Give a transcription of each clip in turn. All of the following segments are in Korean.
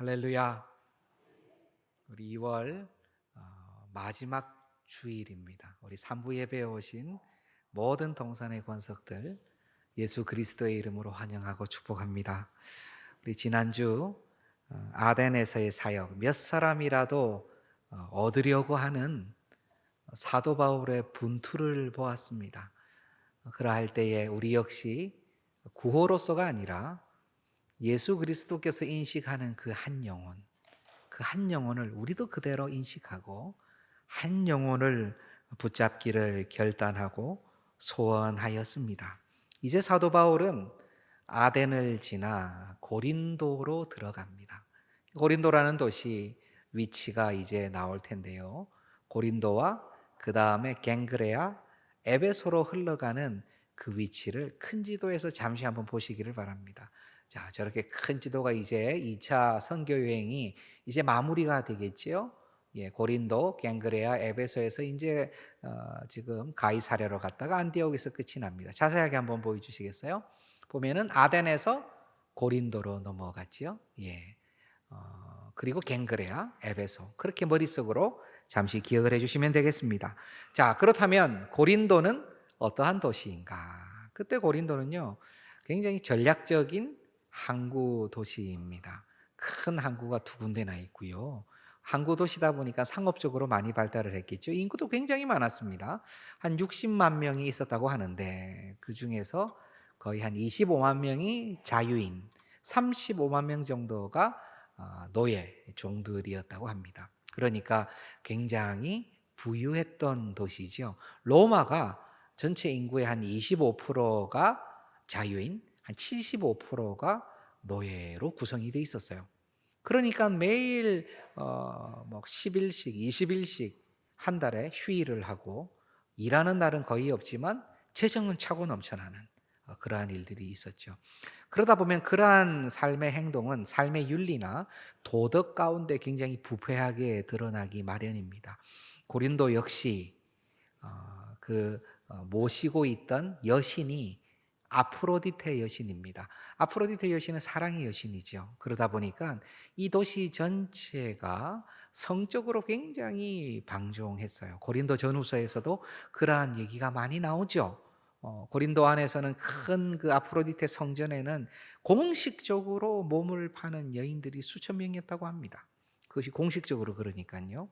할렐루야. 우리 2월 마지막 주일입니다. 우리 3부 예배에 오신 모든 동산의 권속들 예수 그리스도의 이름으로 환영하고 축복합니다. 우리 지난주 아덴에서의 사역, 몇 사람이라도 얻으려고 하는 사도 바울의 분투를 보았습니다. 그러할 때에 우리 역시 구호로서가 아니라 예수 그리스도께서 인식하는 그 한 영혼을 우리도 그대로 인식하고 한 영혼을 붙잡기를 결단하고 소원하였습니다. 이제 사도 바울은 아덴을 지나 고린도로 들어갑니다. 고린도라는 도시 위치가 이제 나올 텐데요. 고린도와 그 다음에 갱그레아, 에베소로 흘러가는 그 위치를 큰 지도에서 잠시 한번 보시기를 바랍니다. 자, 저렇게 큰 지도가 이제 2차 선교 여행이 이제 마무리가 되겠지요. 예, 고린도, 갱그레아, 에베소에서 이제 지금 가이사랴로 갔다가 안디옥에서 끝이 납니다. 자세하게 한번 보여주시겠어요? 보면은 아덴에서 고린도로 넘어갔지요. 예, 그리고 갱그레아, 에베소 그렇게 머릿속으로 잠시 기억을 해주시면 되겠습니다. 자, 그렇다면 고린도는 어떠한 도시인가? 그때 고린도는요, 굉장히 전략적인 항구 도시입니다. 큰 항구가 두 군데나 있고요. 항구 도시다 보니까 상업적으로 많이 발달을 했겠죠. 인구도 굉장히 많았습니다. 한 60만 명이 있었다고 하는데 그 중에서 거의 한 25만 명이 자유인, 35만 명 정도가 노예, 종들이었다고 합니다. 그러니까 굉장히 부유했던 도시죠. 로마가 전체 인구의 한 25%가 자유인, 한 75%가 노예로 구성이 되어 있었어요. 그러니까 매일 10일씩, 20일씩 한 달에 휴일을 하고 일하는 날은 거의 없지만 재정은 차고 넘쳐나는 그러한 일들이 있었죠. 그러다 보면 그러한 삶의 행동은 삶의 윤리나 도덕 가운데 굉장히 부패하게 드러나기 마련입니다. 고린도 역시 모시고 있던 여신이 아프로디테 여신입니다. 아프로디테 여신은 사랑의 여신이죠. 그러다 보니까 이 도시 전체가 성적으로 굉장히 방종했어요. 고린도 전후서에서도 그러한 얘기가 많이 나오죠. 고린도 안에서는 큰 그 아프로디테 성전에는 공식적으로 몸을 파는 여인들이 수천 명이었다고 합니다. 그것이 공식적으로 그러니까요.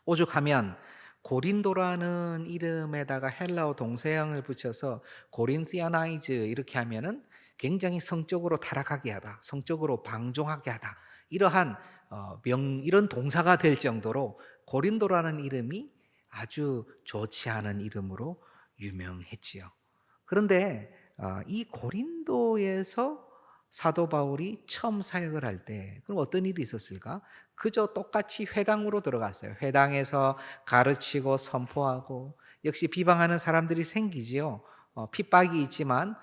오죽하면 고린도라는 이름에다가 헬라어 동사형을 붙여서 고린티아나이즈 이렇게 하면은 굉장히 성적으로 타락하게 하다, 성적으로 방종하게 하다, 이러한 이런 동사가 될 정도로 고린도라는 이름이 아주 좋지 않은 이름으로 유명했지요. 그런데 이 고린도에서 사도 바울이 처음 사역을 할 때 그럼 어떤 일이 있었을까? 그저 똑같이 회당으로 들어갔어요. 회당에서 가르치고 선포하고 역시 비방하는 사람들이 생기지요. 핍박이 있지만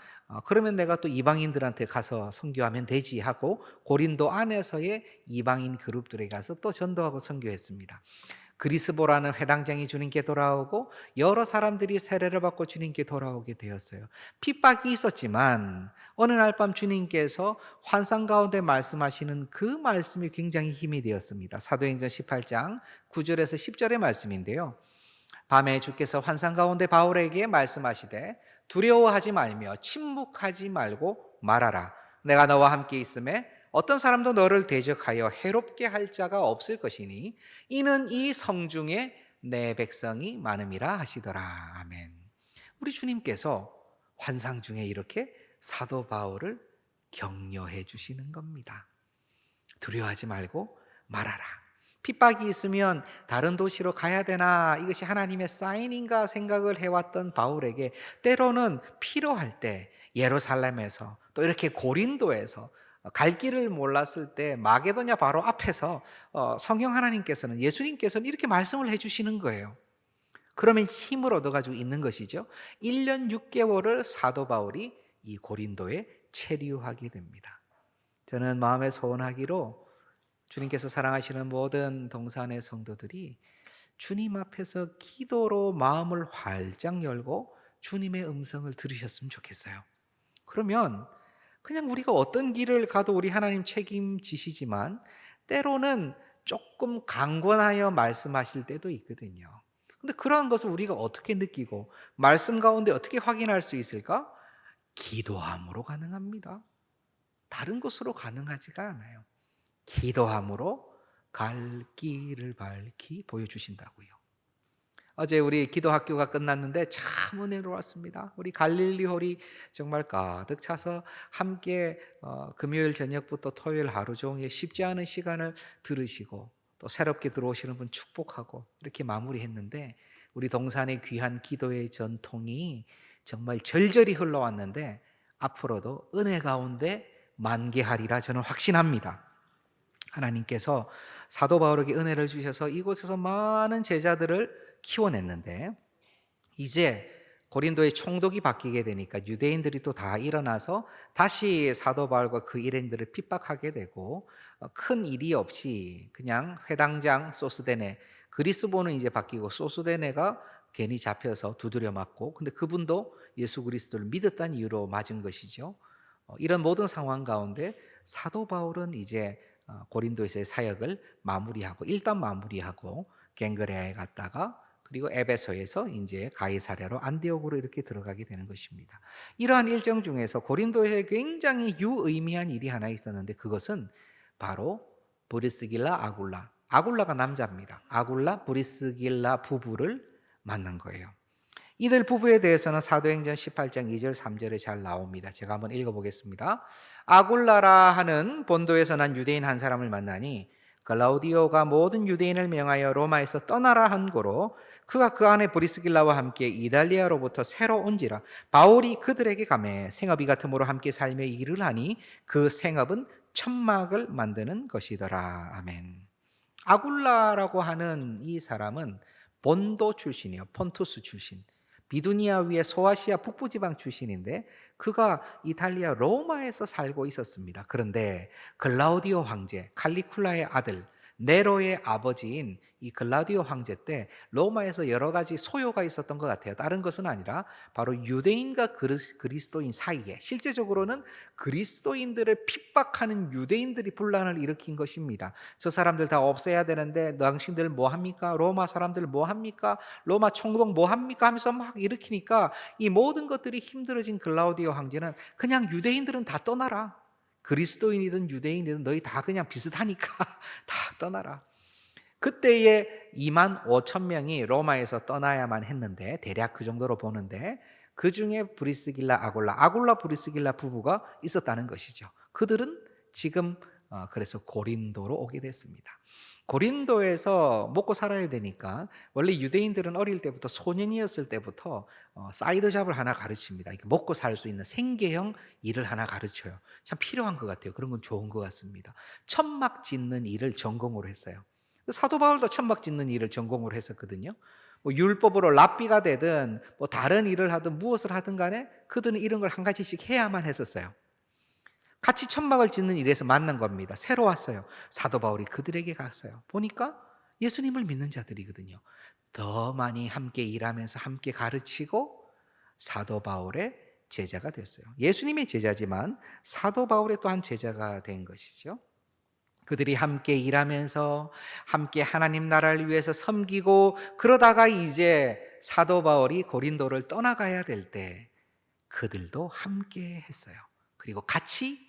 그러면 내가 또 이방인들한테 가서 선교하면 되지 하고 고린도 안에서의 이방인 그룹들에 가서 또 전도하고 선교했습니다. 그리스보라는 회당장이 주님께 돌아오고 여러 사람들이 세례를 받고 주님께 돌아오게 되었어요. 핍박이 있었지만 어느 날 밤 주님께서 환상 가운데 말씀하시는 그 말씀이 굉장히 힘이 되었습니다. 사도행전 18장 9절에서 10절의 말씀인데요. 밤에 주께서 환상 가운데 바울에게 말씀하시되 두려워하지 말며 침묵하지 말고 말하라. 내가 너와 함께 있음에 어떤 사람도 너를 대적하여 해롭게 할 자가 없을 것이니 이는 이 성중에 내 백성이 많음이라 하시더라. 아멘. 우리 주님께서 환상 중에 이렇게 사도 바울을 격려해 주시는 겁니다. 두려워하지 말고 말하라. 핍박이 있으면 다른 도시로 가야 되나, 이것이 하나님의 사인인가 생각을 해왔던 바울에게 때로는 필요할 때 예루살렘에서 또 이렇게 고린도에서 갈 길을 몰랐을 때 마게도냐 바로 앞에서 성경 하나님께서는, 예수님께서는 이렇게 말씀을 해주시는 거예요. 그러면 힘을 얻어가지고 있는 것이죠. 1년 6개월을 사도 바울이 이 고린도에 체류하게 됩니다. 저는 마음에 소원하기로 주님께서 사랑하시는 모든 동산의 성도들이 주님 앞에서 기도로 마음을 활짝 열고 주님의 음성을 들으셨으면 좋겠어요. 그러면 그냥 우리가 어떤 길을 가도 우리 하나님 책임지시지만 때로는 조금 강권하여 말씀하실 때도 있거든요. 근데 그러한 것을 우리가 어떻게 느끼고 말씀 가운데 어떻게 확인할 수 있을까? 기도함으로 가능합니다. 다른 것으로 가능하지가 않아요. 기도함으로 갈 길을 밝히 보여주신다고요. 어제 우리 기도 학교가 끝났는데 참 은혜로웠습니다. 우리 갈릴리 홀이 정말 가득 차서 함께 금요일 저녁부터 토요일 하루 종일 쉽지 않은 시간을 들으시고 또 새롭게 들어오시는 분 축복하고 이렇게 마무리했는데 우리 동산의 귀한 기도의 전통이 정말 절절히 흘러왔는데 앞으로도 은혜 가운데 만개하리라 저는 확신합니다. 하나님께서 사도 바울에게 은혜를 주셔서 이곳에서 많은 제자들을 키워냈는데 이제 고린도의 총독이 바뀌게 되니까 유대인들이 또 다 일어나서 다시 사도 바울과 그 일행들을 핍박하게 되고 큰 일이 없이 그냥 회당장 소스데네, 그리스보는 이제 바뀌고 소스데네가 괜히 잡혀서 두드려 맞고, 근데 그분도 예수 그리스도를 믿었다는 이유로 맞은 것이죠. 이런 모든 상황 가운데 사도 바울은 이제 고린도에서의 사역을 일단 마무리하고 갱그레아에 갔다가 그리고 에베소에서 이제 가이사랴로 안디옥으로 이렇게 들어가게 되는 것입니다. 이러한 일정 중에서 고린도에 굉장히 유의미한 일이 하나 있었는데 그것은 바로 브리스길라 아굴라가 남자입니다. 아굴라 브리스길라 부부를 만난 거예요. 이들 부부에 대해서는 사도행전 18장 2절 3절에 잘 나옵니다. 제가 한번 읽어보겠습니다. 아굴라라 하는 본도에서 난 유대인 한 사람을 만나니 글라우디오가 모든 유대인을 명하여 로마에서 떠나라 한 고로 그가 그 안에 브리스길라와 함께 이달리아로부터 새로 온지라 바울이 그들에게 가매 생업이 같음으로 함께 살며 일을 하니 그 생업은 천막을 만드는 것이더라. 아멘. 아굴라라고 하는 이 사람은 본도 출신이에요. 폰투스 출신. 비두니아 위의 소아시아 북부지방 출신인데 그가 이탈리아 로마에서 살고 있었습니다. 그런데 글라우디오 황제, 칼리쿨라의 아들, 네로의 아버지인 이 글라우디오 황제 때 로마에서 여러 가지 소요가 있었던 것 같아요. 다른 것은 아니라 바로 유대인과 그리스도인 사이에 실제적으로는 그리스도인들을 핍박하는 유대인들이 분란을 일으킨 것입니다. 저 사람들 다 없애야 되는데 당신들 뭐 합니까? 로마 사람들 뭐 합니까? 로마 총독 뭐 합니까? 하면서 막 일으키니까 이 모든 것들이 힘들어진 글라우디오 황제는 그냥 유대인들은 다 떠나라. 그리스도인이든 유대인이든 너희 다 그냥 비슷하니까 다 떠나라. 그때에 2만 5천 명이 로마에서 떠나야만 했는데 대략 그 정도로 보는데 그 중에 브리스길라 아굴라 브리스길라 부부가 있었다는 것이죠. 그들은 지금 그래서 고린도로 오게 됐습니다. 고린도에서 먹고 살아야 되니까 원래 유대인들은 어릴 때부터 소년이었을 때부터 사이드 잡을 하나 가르칩니다. 먹고 살 수 있는 생계형 일을 하나 가르쳐요. 참 필요한 것 같아요. 그런 건 좋은 것 같습니다. 천막 짓는 일을 전공으로 했어요. 사도 바울도 천막 짓는 일을 전공으로 했었거든요. 뭐 율법으로 랍비가 되든 뭐 다른 일을 하든 무엇을 하든 간에 그들은 이런 걸 한 가지씩 해야만 했었어요. 같이 천막을 짓는 일에서 만난 겁니다. 새로 왔어요. 사도 바울이 그들에게 갔어요. 보니까 예수님을 믿는 자들이거든요. 더 많이 함께 일하면서 함께 가르치고 사도 바울의 제자가 됐어요. 예수님의 제자지만 사도 바울의 또한 제자가 된 것이죠. 그들이 함께 일하면서 함께 하나님 나라를 위해서 섬기고 그러다가 이제 사도 바울이 고린도를 떠나가야 될 때 그들도 함께 했어요. 그리고 같이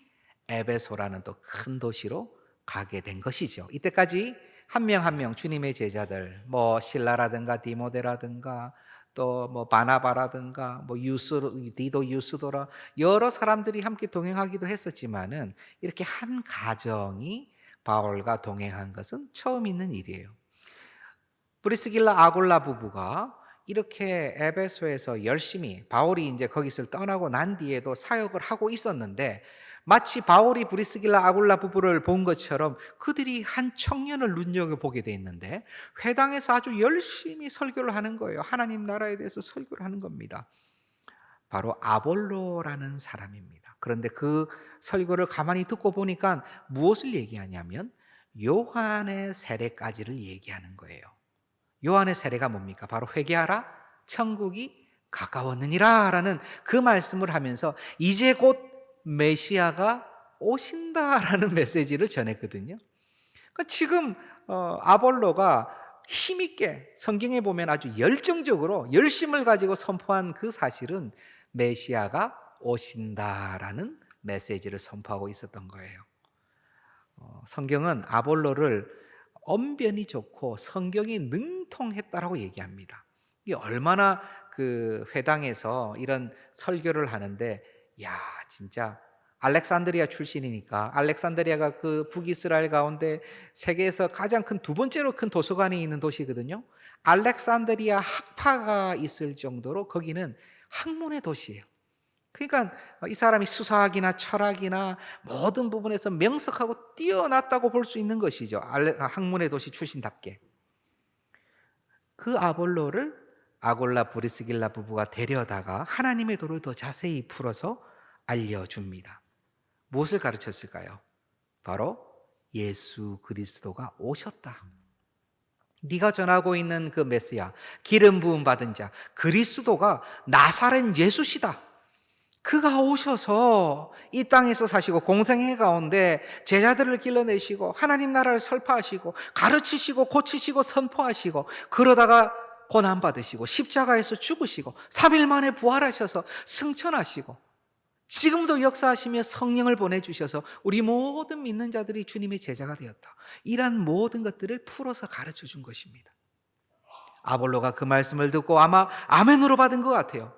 에베소라는 또 큰 도시로 가게 된 것이죠. 이때까지 한 명 한 명 주님의 제자들, 뭐 실라라든가 디모데라든가 또 뭐 바나바라든가 뭐 디도 유스도라 여러 사람들이 함께 동행하기도 했었지만은 이렇게 한 가정이 바울과 동행한 것은 처음 있는 일이에요. 브리스길라 아굴라 부부가 이렇게 에베소에서 열심히 바울이 이제 거기서 떠나고 난 뒤에도 사역을 하고 있었는데 마치 바울이 브리스길라 아굴라 부부를 본 것처럼 그들이 한 청년을 눈여겨보게 돼 있는데 회당에서 아주 열심히 설교를 하는 거예요. 하나님 나라에 대해서 설교를 하는 겁니다. 바로 아볼로라는 사람입니다. 그런데 그 설교를 가만히 듣고 보니까 무엇을 얘기하냐면 요한의 세례까지를 얘기하는 거예요. 요한의 세례가 뭡니까? 바로 회개하라, 천국이 가까웠느니라 라는 그 말씀을 하면서 이제 곧 메시아가 오신다라는 메시지를 전했거든요. 그러니까 지금 아볼로가 힘있게 성경에 보면 아주 열정적으로 열심을 가지고 선포한 그 사실은 메시아가 오신다라는 메시지를 선포하고 있었던 거예요. 성경은 아볼로를 언변이 좋고 성경이 능통했다라고 얘기합니다. 이게 얼마나 그 회당에서 이런 설교를 하는데, 야, 진짜 알렉산드리아 출신이니까, 알렉산드리아가 그 북이스라엘 가운데 세계에서 가장 큰 두 번째로 큰 도서관이 있는 도시거든요. 알렉산드리아 학파가 있을 정도로 거기는 학문의 도시예요. 그러니까 이 사람이 수사학이나 철학이나 모든 부분에서 명석하고 뛰어났다고 볼 수 있는 것이죠. 학문의 도시 출신답게. 그 아볼로를 아골라 브리스길라 부부가 데려다가 하나님의 도를 더 자세히 풀어서 알려줍니다. 무엇을 가르쳤을까요? 바로 예수 그리스도가 오셨다. 네가 전하고 있는 그 메시아, 기름 부음 받은 자, 그리스도가 나사렛 예수시다. 그가 오셔서 이 땅에서 사시고 공생애 가운데 제자들을 길러내시고 하나님 나라를 설파하시고 가르치시고 고치시고 선포하시고, 그러다가 고난받으시고 십자가에서 죽으시고 3일 만에 부활하셔서 승천하시고 지금도 역사하시며 성령을 보내주셔서 우리 모든 믿는 자들이 주님의 제자가 되었다. 이러한 모든 것들을 풀어서 가르쳐 준 것입니다. 아볼로가 그 말씀을 듣고 아마 아멘으로 받은 것 같아요.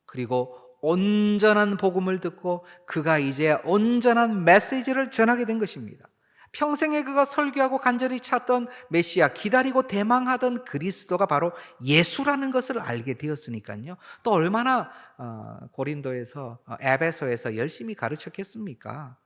그리고 온전한 복음을 듣고 그가 이제 온전한 메시지를 전하게 된 것입니다. 평생에 그가 설교하고 간절히 찾던 메시아, 기다리고 대망하던 그리스도가 바로 예수라는 것을 알게 되었으니까요. 또 얼마나 고린도에서 에베소에서 열심히 가르쳤겠습니까?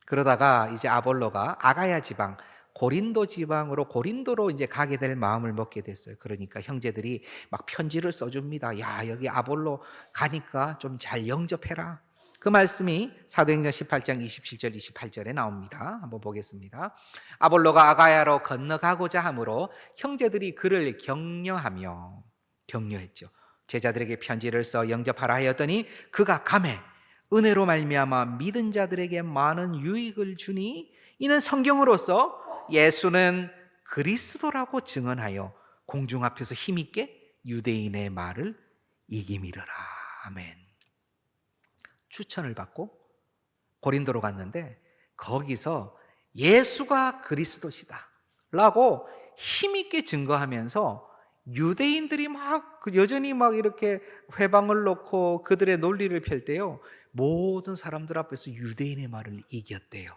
그러다가 이제 아볼로가 아가야 지방, 고린도 지방으로 고린도로 이제 가게 될 마음을 먹게 됐어요. 그러니까 형제들이 막 편지를 써줍니다. 야, 여기 아볼로 가니까 좀 잘 영접해라. 그 말씀이 사도행전 18장 27절 28절에 나옵니다. 한번 보겠습니다. 아볼로가 아가야로 건너가고자 하므로 형제들이 그를 격려했죠. 제자들에게 편지를 써 영접하라 하였더니 그가 가매 은혜로 말미암아 믿은 자들에게 많은 유익을 주니 이는 성경으로서 예수는 그리스도라고 증언하여 공중 앞에서 힘있게 유대인의 말을 이기미르라. 아멘. 추천을 받고 고린도로 갔는데 거기서 예수가 그리스도시다 라고 힘있게 증거하면서 유대인들이 막 여전히 막 이렇게 회방을 놓고 그들의 논리를 펼 때요, 모든 사람들 앞에서 유대인의 말을 이겼대요.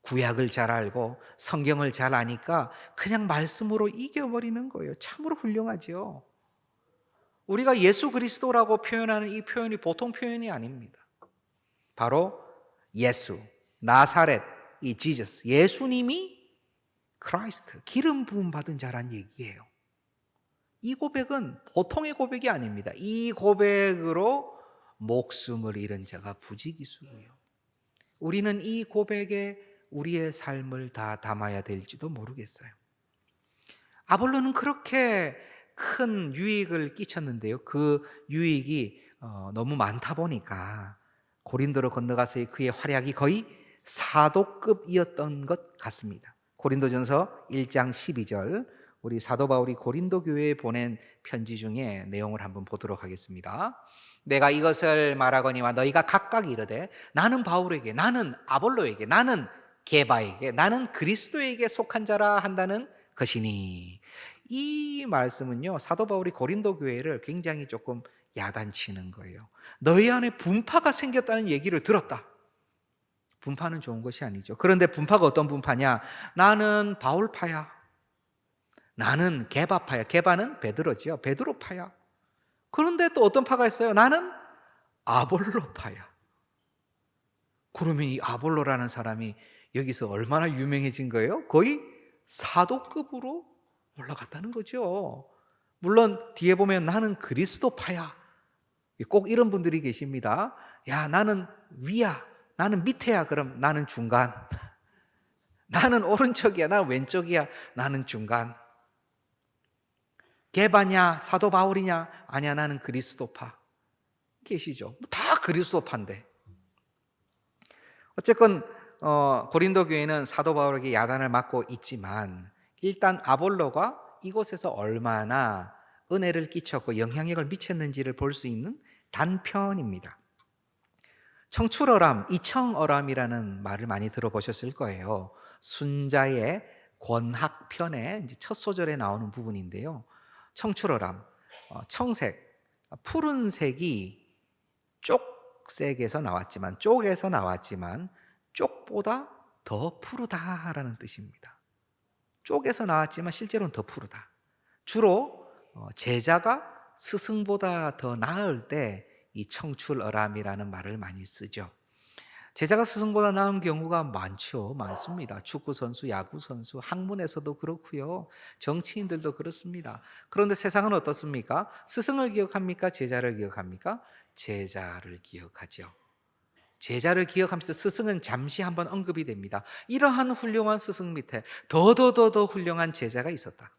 구약을 잘 알고 성경을 잘 아니까 그냥 말씀으로 이겨버리는 거예요. 참으로 훌륭하죠. 우리가 예수 그리스도라고 표현하는 이 표현이 보통 표현이 아닙니다. 바로 예수, 나사렛, 이 지저스, 예수님이 크라이스트, 기름 부음 받은 자란 얘기예요. 이 고백은 보통의 고백이 아닙니다. 이 고백으로 목숨을 잃은 자가 부지기수고요. 우리는 이 고백에 우리의 삶을 다 담아야 될지도 모르겠어요. 아볼로는 그렇게 큰 유익을 끼쳤는데요, 그 유익이 너무 많다 보니까 고린도로 건너가서 그의 활약이 거의 사도급이었던 것 같습니다. 고린도전서 1장 12절, 우리 사도 바울이 고린도 교회에 보낸 편지 중에 내용을 한번 보도록 하겠습니다. 내가 이것을 말하거니와 너희가 각각 이르되 나는 바울에게, 나는 아볼로에게, 나는 게바에게, 나는 그리스도에게 속한 자라 한다는 것이니. 이 말씀은요, 사도 바울이 고린도 교회를 굉장히 조금 야단치는 거예요. 너희 안에 분파가 생겼다는 얘기를 들었다. 분파는 좋은 것이 아니죠. 그런데 분파가 어떤 분파냐? 나는 바울파야, 나는 게바파야. 게바는 베드로죠. 베드로파야. 그런데 또 어떤 파가 있어요? 나는 아볼로파야. 그러면 이 아볼로라는 사람이 여기서 얼마나 유명해진 거예요? 거의 사도급으로 올라갔다는 거죠. 물론 뒤에 보면 나는 그리스도파야, 꼭 이런 분들이 계십니다. 야, 나는 위야, 나는 밑에야. 그럼 나는 중간. 나는 오른쪽이야, 나는 왼쪽이야, 나는 중간. 게바냐, 사도 바울이냐? 아니야, 나는 그리스도파. 계시죠? 다 그리스도파인데. 어쨌건 고린도 교회는 사도 바울에게 야단을 맞고 있지만 일단 아볼로가 이곳에서 얼마나 은혜를 끼쳤고 영향력을 미쳤는지를 볼 수 있는 단편입니다. 청출어람, 이청어람이라는 말을 많이 들어보셨을 거예요. 순자의 권학편의 첫 소절에 나오는 부분인데요. 청출어람, 청색, 푸른색이 쪽색에서 나왔지만 쪽보다 더 푸르다라는 뜻입니다. 쪽에서 나왔지만 실제로는 더 푸르다. 주로 제자가 스승보다 더 나을 때 이 청출어람이라는 말을 많이 쓰죠. 제자가 스승보다 나은 경우가 많습니다. 축구 선수, 야구 선수, 학문에서도 그렇고요. 정치인들도 그렇습니다. 그런데 세상은 어떻습니까? 스승을 기억합니까? 제자를 기억합니까? 제자를 기억하죠. 제자를 기억하면서 스승은 잠시 한번 언급이 됩니다. 이러한 훌륭한 스승 밑에 더 훌륭한 제자가 있었다.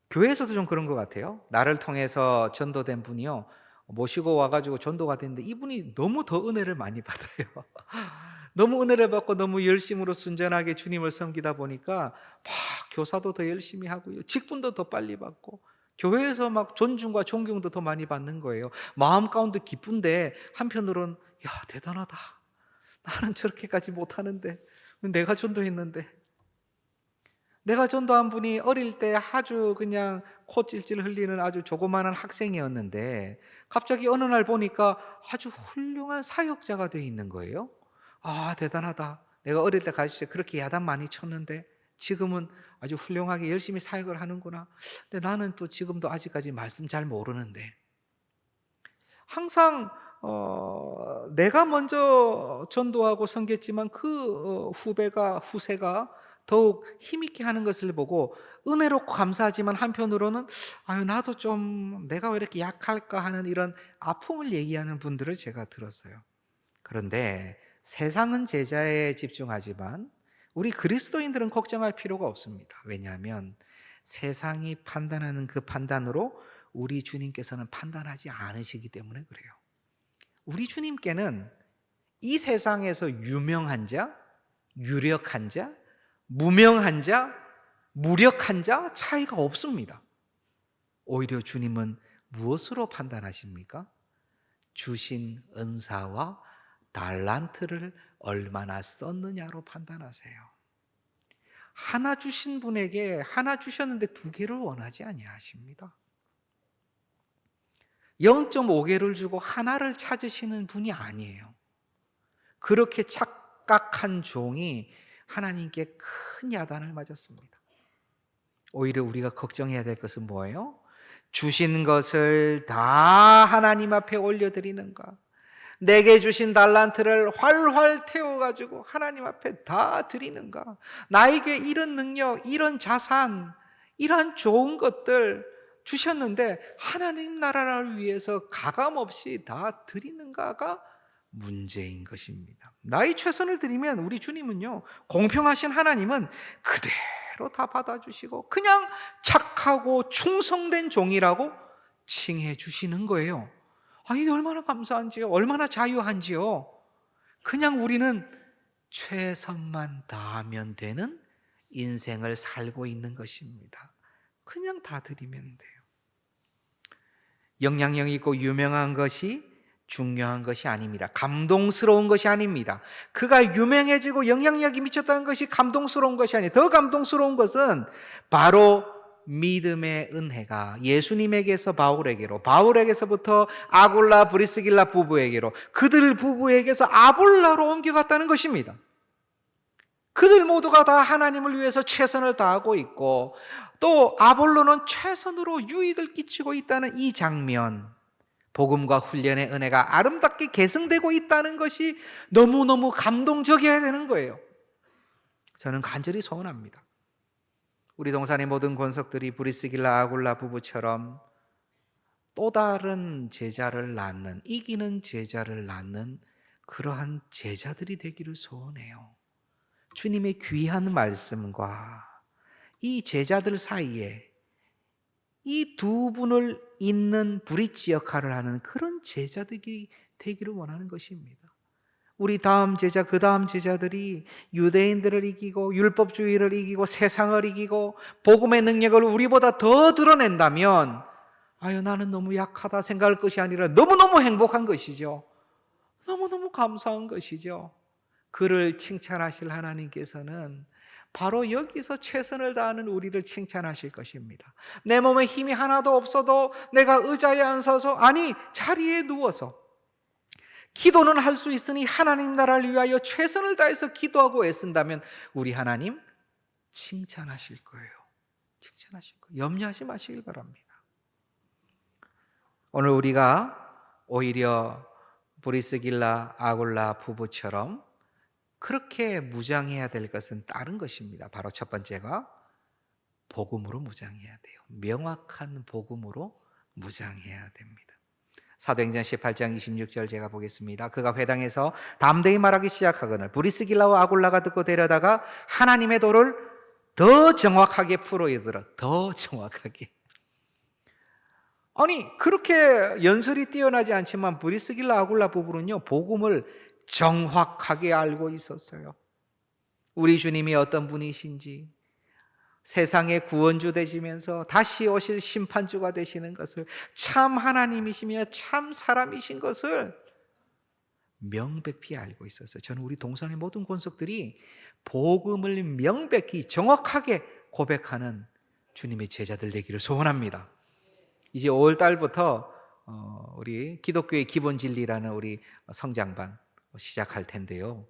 교회에서도 좀 그런 것 같아요. 나를 통해서 전도된 분이요, 모시고 와가지고 전도가 됐는데 이분이 너무 더 은혜를 많이 받아요. 너무 은혜를 받고 너무 열심으로 순전하게 주님을 섬기다 보니까 막 교사도 더 열심히 하고요, 직분도 더 빨리 받고, 교회에서 막 존중과 존경도 더 많이 받는 거예요. 마음 가운데 기쁜데 한편으로는 야, 대단하다. 나는 저렇게까지 못하는데, 내가 전도했는데. 내가 전도한 분이 어릴 때 아주 그냥 코 찔찔 흘리는 아주 조그마한 학생이었는데 갑자기 어느 날 보니까 아주 훌륭한 사역자가 되어 있는 거예요. 아, 대단하다. 내가 어릴 때 가르칠 때 그렇게 야단 많이 쳤는데 지금은 아주 훌륭하게 열심히 사역을 하는구나. 근데 나는 또 지금도 아직까지 말씀 잘 모르는데. 항상 내가 먼저 전도하고 섬겼지만 그 후세가 더욱 힘있게 하는 것을 보고 은혜롭고 감사하지만 한편으로는 아유, 나도 좀 내가 왜 이렇게 약할까 하는 이런 아픔을 얘기하는 분들을 제가 들었어요. 그런데 세상은 제자에 집중하지만 우리 그리스도인들은 걱정할 필요가 없습니다. 왜냐하면 세상이 판단하는 그 판단으로 우리 주님께서는 판단하지 않으시기 때문에 그래요. 우리 주님께는 이 세상에서 유명한 자, 유력한 자, 무명한 자, 무력한 자 차이가 없습니다. 오히려 주님은 무엇으로 판단하십니까? 주신 은사와 달란트를 얼마나 썼느냐로 판단하세요. 하나 주신 분에게 하나 주셨는데 2개를 원하지 아니하십니다. 0.5개를 주고 하나를 찾으시는 분이 아니에요. 그렇게 착각한 종이 하나님께 큰 야단을 맞았습니다. 오히려 우리가 걱정해야 될 것은 뭐예요? 주신 것을 다 하나님 앞에 올려드리는가? 내게 주신 달란트를 활활 태워가지고 하나님 앞에 다 드리는가? 나에게 이런 능력, 이런 자산, 이러한 좋은 것들 주셨는데 하나님 나라를 위해서 가감없이 다 드리는가가 문제인 것입니다. 나의 최선을 드리면 우리 주님은요, 공평하신 하나님은 그대로 다 받아주시고 그냥 착하고 충성된 종이라고 칭해 주시는 거예요. 아, 이게 얼마나 감사한지요, 얼마나 자유한지요. 그냥 우리는 최선만 다하면 되는 인생을 살고 있는 것입니다. 그냥 다 드리면 돼요. 영향력 있고 유명한 것이 중요한 것이 아닙니다. 감동스러운 것이 아닙니다. 그가 유명해지고 영향력이 미쳤다는 것이 감동스러운 것이 아니에요. 더 감동스러운 것은 바로 믿음의 은혜가 예수님에게서 바울에게로, 바울에게서부터 아굴라 브리스길라 부부에게로, 그들 부부에게서 아볼라로 옮겨갔다는 것입니다. 그들 모두가 다 하나님을 위해서 최선을 다하고 있고 또 아볼로는 최선으로 유익을 끼치고 있다는 이 장면, 복음과 훈련의 은혜가 아름답게 계승되고 있다는 것이 너무너무 감동적이어야 되는 거예요. 저는 간절히 소원합니다. 우리 동산의 모든 권석들이 브리스길라 아굴라 부부처럼 또 다른 제자를 낳는, 이기는 제자를 낳는 그러한 제자들이 되기를 소원해요. 주님의 귀한 말씀과 이 제자들 사이에 이 두 분을 잇는 브릿지 역할을 하는 그런 제자들이 되기를 원하는 것입니다. 우리 다음 제자, 그 다음 제자들이 유대인들을 이기고 율법주의를 이기고 세상을 이기고 복음의 능력을 우리보다 더 드러낸다면 아유, 나는 너무 약하다 생각할 것이 아니라 너무너무 행복한 것이죠. 너무너무 감사한 것이죠. 그를 칭찬하실 하나님께서는 바로 여기서 최선을 다하는 우리를 칭찬하실 것입니다. 내 몸에 힘이 하나도 없어도 내가 의자에 앉아서, 아니 자리에 누워서 기도는 할 수 있으니 하나님 나라를 위하여 최선을 다해서 기도하고 애쓴다면 우리 하나님 칭찬하실 거예요. 칭찬하실 거예요. 염려하지 마시길 바랍니다. 오늘 우리가 오히려 브리스길라 아굴라 부부처럼 그렇게 무장해야 될 것은 다른 것입니다. 바로 첫 번째가 복음으로 무장해야 돼요. 명확한 복음으로 무장해야 됩니다. 사도행전 18장 26절 제가 보겠습니다. 그가 회당에서 담대히 말하기 시작하거늘 브리스길라와 아굴라가 듣고 데려다가 하나님의 도를 더 정확하게 풀어이더라. 더 정확하게. 아니 그렇게 연설이 뛰어나지 않지만 브리스길라 아굴라 부부는요 복음을 정확하게 알고 있었어요. 우리 주님이 어떤 분이신지, 세상의 구원주 되시면서 다시 오실 심판주가 되시는 것을, 참 하나님이시며 참 사람이신 것을 명백히 알고 있었어요. 저는 우리 동산의 모든 권속들이 복음을 명백히 정확하게 고백하는 주님의 제자들 되기를 소원합니다. 이제 5월 달부터 우리 기독교의 기본 진리라는 우리 성장반 시작할 텐데요.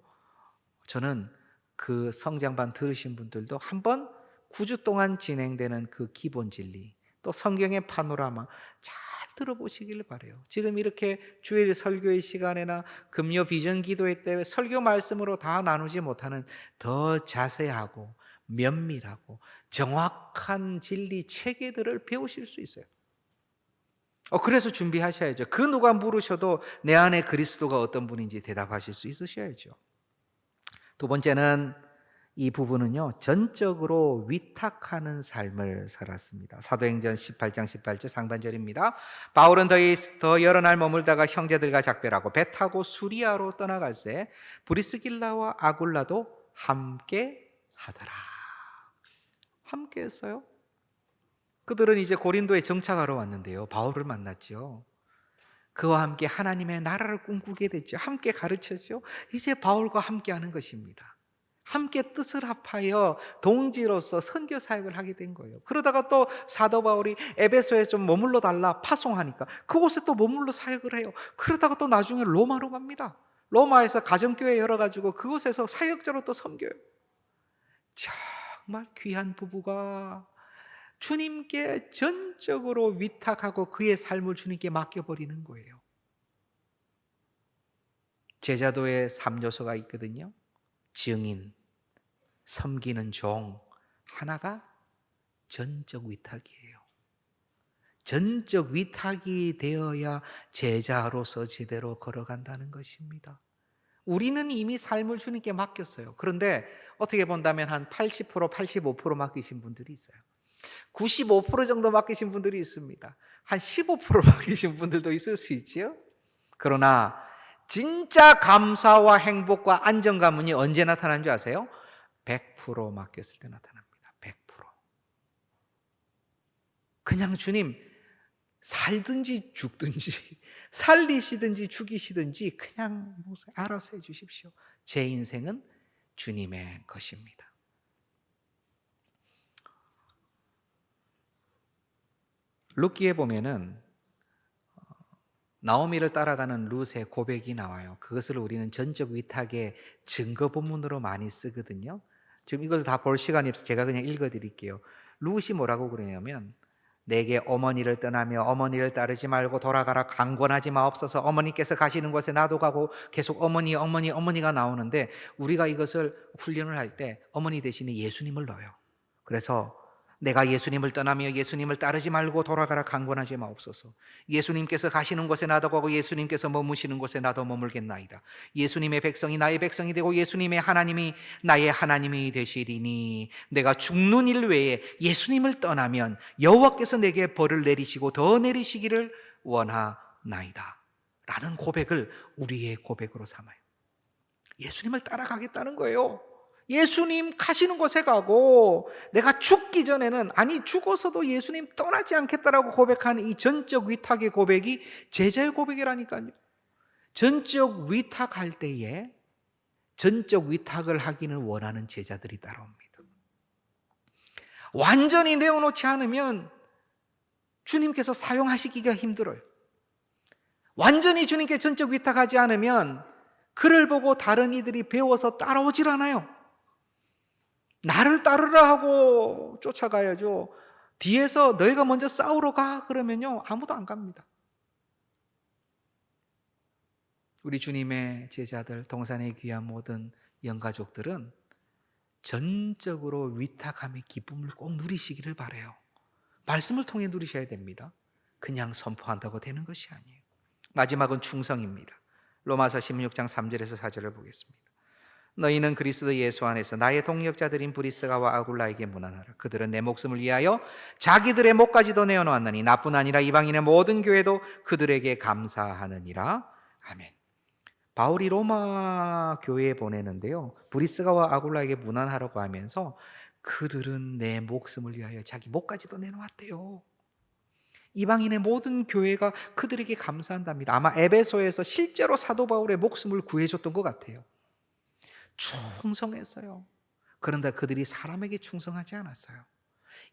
저는 그 성장반 들으신 분들도 한번 9주 동안 진행되는 그 기본 진리, 또 성경의 파노라마 잘 들어보시길 바라요. 지금 이렇게 주일 설교의 시간에나 금요 비전 기도회 때 설교 말씀으로 다 나누지 못하는 더 자세하고 면밀하고 정확한 진리 체계들을 배우실 수 있어요. 그래서 준비하셔야죠. 그 누가 물으셔도 내 안에 그리스도가 어떤 분인지 대답하실 수 있으셔야죠. 두 번째는 이 부부는요 전적으로 위탁하는 삶을 살았습니다. 사도행전 18장 18절 상반절입니다. 바울은 더 여러 날 머물다가 형제들과 작별하고 배 타고 수리아로 떠나갈새 브리스길라와 아굴라도 함께 하더라. 함께 했어요. 그들은 이제 고린도에 정착하러 왔는데요, 바울을 만났죠. 그와 함께 하나님의 나라를 꿈꾸게 됐죠. 함께 가르쳤죠. 이제 바울과 함께 하는 것입니다. 함께 뜻을 합하여 동지로서 선교 사역을 하게 된 거예요. 그러다가 또 사도 바울이 에베소에 좀 머물러 달라 파송하니까 그곳에 또 머물러 사역을 해요. 그러다가 또 나중에 로마로 갑니다. 로마에서 가정교회 열어가지고 그곳에서 사역자로 또 섬겨요. 정말 귀한 부부가 주님께 전적으로 위탁하고 그의 삶을 주님께 맡겨버리는 거예요. 제자도의 3요소가 있거든요. 증인, 섬기는 종, 하나가 전적 위탁이에요. 전적 위탁이 되어야 제자로서 제대로 걸어간다는 것입니다. 우리는 이미 삶을 주님께 맡겼어요. 그런데 어떻게 본다면 한 80%, 85% 맡기신 분들이 있어요. 95% 정도 맡기신 분들이 있습니다. 한 15% 맡기신 분들도 있을 수 있지요. 그러나 진짜 감사와 행복과 안정감은 언제 나타나는 줄 아세요? 100% 맡겼을 때 나타납니다. 100%. 그냥 주님 살든지 죽든지 살리시든지 죽이시든지 그냥 알아서 해주십시오. 제 인생은 주님의 것입니다. 룻기에 보면은 나오미를 따라가는 룻의 고백이 나와요. 그것을 우리는 전적 위탁의 증거 본문으로 많이 쓰거든요. 지금 이것을 다 볼 시간이 없어서 제가 그냥 읽어드릴게요. 룻이 뭐라고 그러냐면 내게 어머니를 떠나며 어머니를 따르지 말고 돌아가라 강권하지 마옵소서. 어머니께서 가시는 곳에 나도 가고 계속 어머니가 나오는데 우리가 이것을 훈련을 할 때 어머니 대신에 예수님을 넣어요. 그래서 내가 예수님을 떠나며 예수님을 따르지 말고 돌아가라 강권하지 마옵소서. 예수님께서 가시는 곳에 나도 가고 예수님께서 머무시는 곳에 나도 머물겠나이다. 예수님의 백성이 나의 백성이 되고 예수님의 하나님이 나의 하나님이 되시리니 내가 죽는 일 외에 예수님을 떠나면 여호와께서 내게 벌을 내리시고 더 내리시기를 원하나이다 라는 고백을 우리의 고백으로 삼아요. 예수님을 따라가겠다는 거예요. 예수님 가시는 곳에 가고 내가 죽기 전에는, 아니 죽어서도 예수님 떠나지 않겠다라고 고백하는 이 전적 위탁의 고백이 제자의 고백이라니까요. 전적 위탁할 때에 전적 위탁을 하기를 원하는 제자들이 따라옵니다. 완전히 내어놓지 않으면 주님께서 사용하시기가 힘들어요. 완전히 주님께 전적 위탁하지 않으면 그를 보고 다른 이들이 배워서 따라오질 않아요. 나를 따르라 하고 쫓아가야죠. 뒤에서 너희가 먼저 싸우러 가 그러면요, 아무도 안 갑니다. 우리 주님의 제자들, 동산의 귀한 모든 영가족들은 전적으로 위탁함의 기쁨을 꼭 누리시기를 바라요. 말씀을 통해 누리셔야 됩니다. 그냥 선포한다고 되는 것이 아니에요. 마지막은 충성입니다. 로마서 16장 3절에서 4절을 보겠습니다. 너희는 그리스도 예수 안에서 나의 동역자들인 브리스가와 아굴라에게 문안하라. 그들은 내 목숨을 위하여 자기들의 목까지도 내어놓았느니 나뿐 아니라 이방인의 모든 교회도 그들에게 감사하느니라. 아멘. 바울이 로마 교회에 보내는데요, 브리스가와 아굴라에게 문안하라고 하면서 그들은 내 목숨을 위하여 자기 목까지도 내놓았대요. 이방인의 모든 교회가 그들에게 감사한답니다. 아마 에베소에서 실제로 사도 바울의 목숨을 구해줬던 것 같아요. 충성했어요. 그런데 그들이 사람에게 충성하지 않았어요.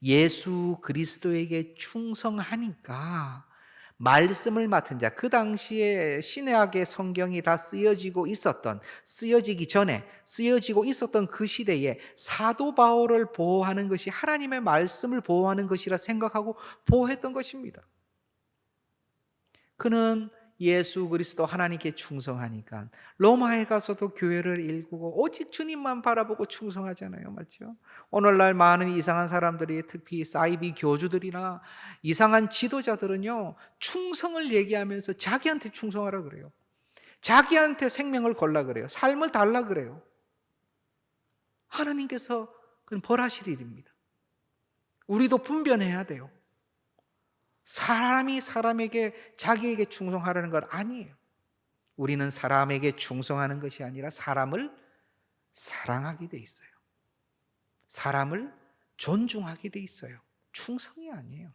예수 그리스도에게 충성하니까 말씀을 맡은 자, 그 당시에 신약의 성경이 다 쓰여지기 전에 쓰여지고 있었던 그 시대에 사도 바울을 보호하는 것이 하나님의 말씀을 보호하는 것이라 생각하고 보호했던 것입니다. 그는 예수 그리스도 하나님께 충성하니까 로마에 가서도 교회를 일구고 오직 주님만 바라보고 충성하잖아요. 맞죠? 오늘날 많은 이상한 사람들이, 특히 사이비 교주들이나 이상한 지도자들은요, 충성을 얘기하면서 자기한테 충성하라 그래요. 자기한테 생명을 걸라 그래요. 삶을 달라 그래요. 하나님께서 그건 벌하실 일입니다. 우리도 분별해야 돼요. 사람이 사람에게 자기에게 충성하라는 건 아니에요. 우리는 사람에게 충성하는 것이 아니라 사람을 사랑하게 돼 있어요. 사람을 존중하게 돼 있어요. 충성이 아니에요.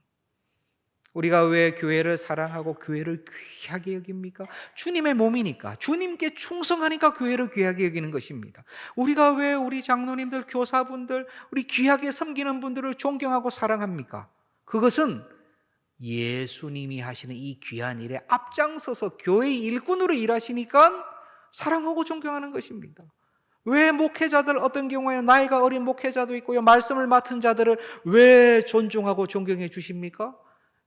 우리가 왜 교회를 사랑하고 교회를 귀하게 여깁니까? 주님의 몸이니까, 주님께 충성하니까 교회를 귀하게 여기는 것입니다. 우리가 왜 우리 장로님들, 교사분들, 우리 귀하게 섬기는 분들을 존경하고 사랑합니까? 그것은 예수님이 하시는 이 귀한 일에 앞장서서 교회의 일꾼으로 일하시니까 사랑하고 존경하는 것입니다. 왜 목회자들, 어떤 경우에는 나이가 어린 목회자도 있고요, 말씀을 맡은 자들을 왜 존중하고 존경해 주십니까?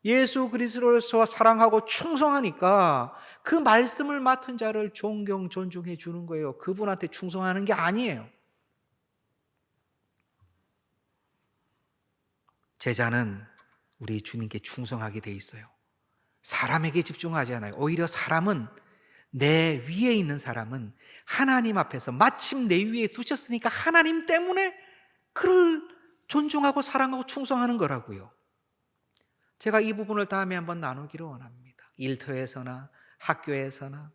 예수 그리스도를 사랑하고 충성하니까 그 말씀을 맡은 자를 존경, 존중해 주는 거예요. 그분한테 충성하는 게 아니에요. 제자는 우리 주님께 충성하게 돼 있어요. 사람에게 집중하지 않아요. 오히려 사람은, 내 위에 있는 사람은 하나님 앞에서 마침 내 위에 두셨으니까 하나님 때문에 그를 존중하고 사랑하고 충성하는 거라고요. 제가 이 부분을 다음에 한번 나누기를 원합니다. 일터에서나 학교에서나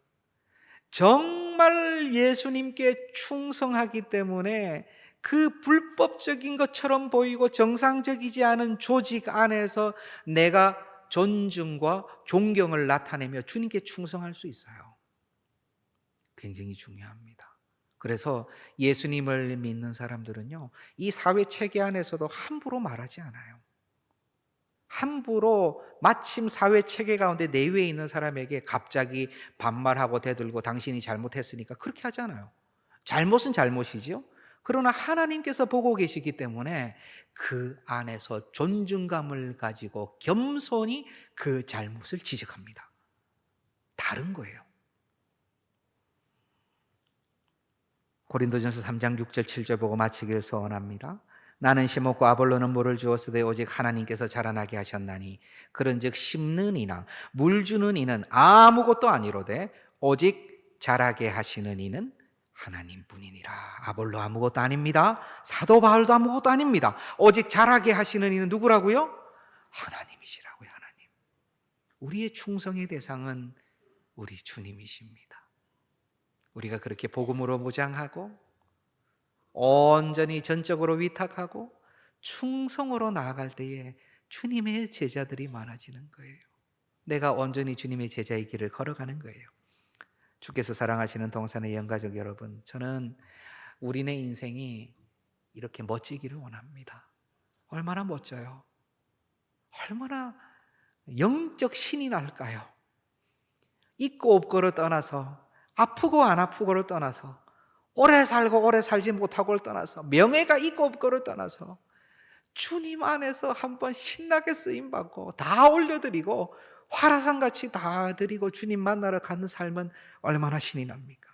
정말 예수님께 충성하기 때문에 그 불법적인 것처럼 보이고 정상적이지 않은 조직 안에서 내가 존중과 존경을 나타내며 주님께 충성할 수 있어요. 굉장히 중요합니다. 그래서 예수님을 믿는 사람들은요, 이 사회 체계 안에서도 함부로 말하지 않아요. 함부로 마침 사회 체계 가운데 내외에 있는 사람에게 갑자기 반말하고 대들고 당신이 잘못했으니까 그렇게 하지 않아요. 잘못은 잘못이죠. 그러나 하나님께서 보고 계시기 때문에 그 안에서 존중감을 가지고 겸손히 그 잘못을 지적합니다. 다른 거예요. 고린도전서 3장 6절 7절 보고 마치기를 소원합니다. 나는 심었고 아볼로는 물을 주었으되 오직 하나님께서 자라나게 하셨나니 그런즉 심는 이나 물 주는 이는 아무것도 아니로되 오직 자라게 하시는 이는 하나님뿐이니라. 아볼로 아무것도 아닙니다. 사도 바울도 아무것도 아닙니다. 오직 자라게 하시는 이는 누구라고요? 하나님이시라고요. 하나님. 우리의 충성의 대상은 우리 주님이십니다. 우리가 그렇게 복음으로 무장하고 온전히 전적으로 위탁하고 충성으로 나아갈 때에 주님의 제자들이 많아지는 거예요. 내가 온전히 주님의 제자의 길을 걸어가는 거예요. 주께서 사랑하시는 동산의 영가족 여러분, 저는 우리네 인생이 이렇게 멋지기를 원합니다. 얼마나 멋져요? 얼마나 영적 신이 날까요? 있고 없고를 떠나서, 아프고 안 아프고를 떠나서, 오래 살고 오래 살지 못하고를 떠나서, 명예가 있고 없고를 떠나서 주님 안에서 한번 신나게 쓰임받고 다 올려드리고 화라산같이 다 드리고 주님 만나러 가는 삶은 얼마나 신이 납니까?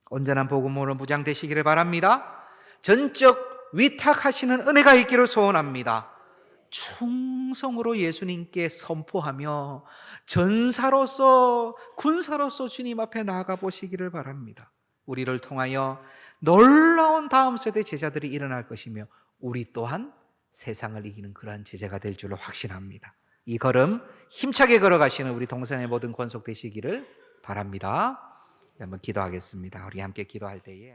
온전한 복음으로 무장되시기를 바랍니다. 전적 위탁하시는 은혜가 있기를 소원합니다. 충성으로 예수님께 선포하며 전사로서 군사로서 주님 앞에 나아가 보시기를 바랍니다. 우리를 통하여 놀라운 다음 세대 제자들이 일어날 것이며 우리 또한 세상을 이기는 그러한 제자가 될 줄로 확신합니다. 이 걸음 힘차게 걸어가시는 우리 동산의 모든 권속 되시기를 바랍니다. 한번 기도하겠습니다. 우리 함께 기도할 때에